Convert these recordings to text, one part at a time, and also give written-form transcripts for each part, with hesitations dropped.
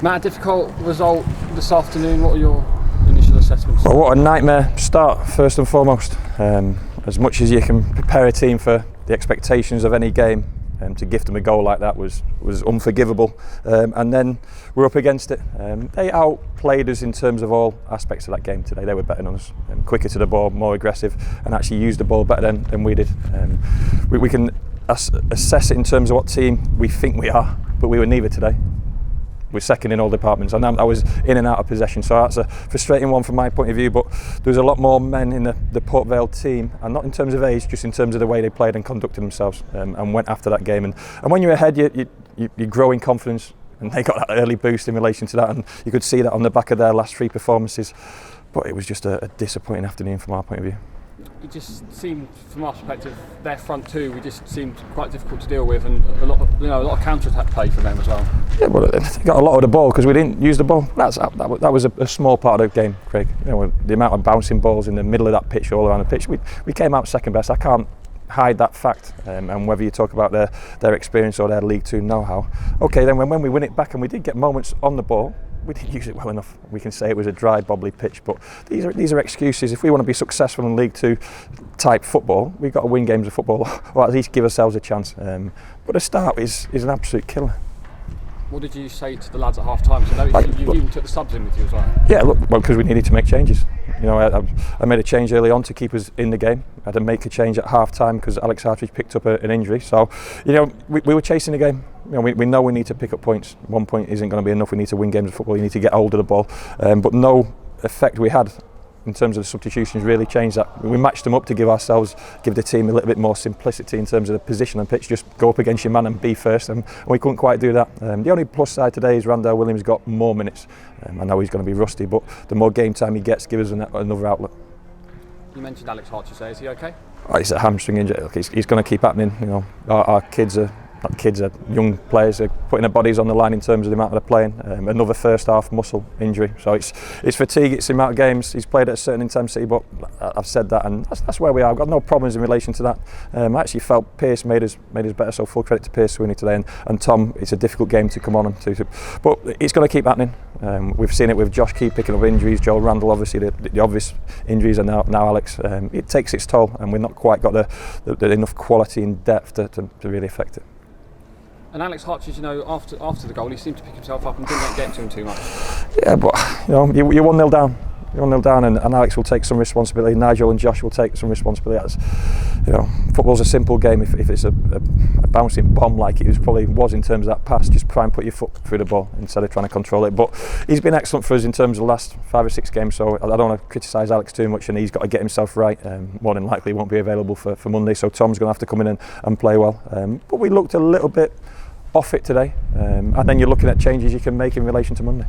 Matt, a difficult result this afternoon. What are your initial assessments? Well, what a nightmare start, first and foremost. As much as you can prepare a team for the expectations of any game, to gift them a goal like that was unforgivable. And then we're up against it. They outplayed us in terms of all aspects of that game today. They were better than us, quicker to the ball, more aggressive, and actually used the ball better than we did. We can assess it in terms of what team we think we are, but we were neither today. We're second in all departments, and I was in and out of possession, so that's a frustrating one from my point of view. But there's a lot more men in the Port Vale team, and not in terms of age, just in terms of the way they played and conducted themselves, and went after that game. And when you're ahead, you grow in confidence, and they got that early boost in relation to that, and you could see that on the back of their last three performances. But it was just a disappointing afternoon from our point of view. It just seemed, from our perspective, their front two, we just seemed quite difficult to deal with, and a lot of counter-attack play from them as well. Yeah, well, they got a lot of the ball because we didn't use the ball. That was a small part of the game, Craig. The amount of bouncing balls in the middle of that pitch, all around the pitch. We came out second best. I can't hide that fact. And whether you talk about their experience or their League Two know-how, okay, then when we win it back, and we did get moments on the ball, we didn't use it well enough. We can say it was a dry, bobbly pitch, but these are excuses. If we want to be successful in League Two type football, we've got to win games of football, or at least give ourselves a chance. But the start is an absolute killer. What did you say to the lads at half time? So you even took the subs in with you as well. Yeah, because we needed to make changes. I made a change early on to keep us in the game. I had to make a change at half time because Alex Hartridge picked up an injury. So, we were chasing the game. We know we need to pick up points. 1 point isn't going to be enough. We need to win games of football. You need to get hold of the ball. But no effect we had in terms of the substitutions really changed that. We matched them up to give the team a little bit more simplicity in terms of the position on pitch. Just go up against your man and be first, and we couldn't quite do that. The only plus side today is Randall Williams got more minutes. I know he's going to be rusty, but the more game time he gets, gives us another outlet. You mentioned Alex Hartridge there. Is he okay? It's a hamstring injury. Look, he's going to keep happening. Our kids are young players. They're putting their bodies on the line in terms of the amount they're playing. Another first half muscle injury, so it's fatigue. It's the amount of games he's played at a certain intensity. But I've said that, and that's where we are. I've got no problems in relation to that. I actually felt Pearce made us better, so full credit to Pearce Sweeney today, and Tom. It's a difficult game to come on and to, but it's going to keep happening. We've seen it with Josh Key picking up injuries, Joel Randall obviously the obvious injuries, and now Alex. It takes its toll, and we've not quite got the enough quality and depth to really affect it. And Alex Hartridge, after the goal, he seemed to pick himself up and didn't get to him too much. Yeah, but you're 1-0 down. You're 1-0 down, and Alex will take some responsibility. Nigel and Josh will take some responsibility. Football's a simple game. If it's a bouncing bomb like it probably was in terms of that pass, just try and put your foot through the ball instead of trying to control it. But he's been excellent for us in terms of the last 5 or 6 games, so I don't want to criticise Alex too much, and he's got to get himself right. More than likely he won't be available for Monday, so Tom's going to have to come in and play well. But we looked a little bit off it today, and then you're looking at changes you can make in relation to Monday.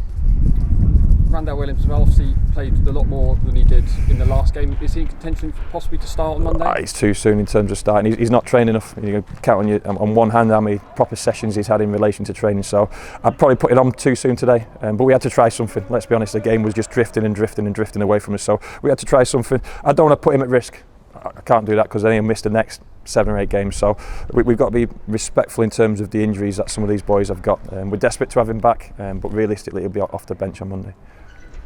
Randall Williams as well, obviously played a lot more than he did in the last game. Is he in contention possibly to start on Monday? It's too soon in terms of starting. He's not trained enough. You can count on one hand how many proper sessions he's had in relation to training, so I'd probably put it on too soon today. But we had to try something. Let's be honest, the game was just drifting away from us, so we had to try something. I don't want to put him at risk. I can't do that because then he'll miss the next 7 or 8 games. So we've got to be respectful in terms of the injuries that some of these boys have got. We're desperate to have him back, but realistically he'll be off the bench on Monday.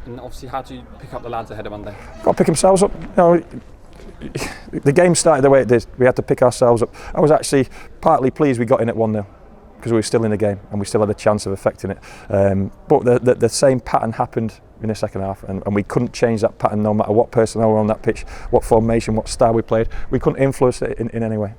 And obviously, how do you pick up the lads ahead of Monday? Got to pick themselves up. The game started the way it did. We had to pick ourselves up. I was actually partly pleased we got in at 1-0 because we were still in the game and we still had a chance of affecting it. But the same pattern happened in the second half, and we couldn't change that pattern no matter what personnel were on that pitch, what formation, what style we played. We couldn't influence it in any way.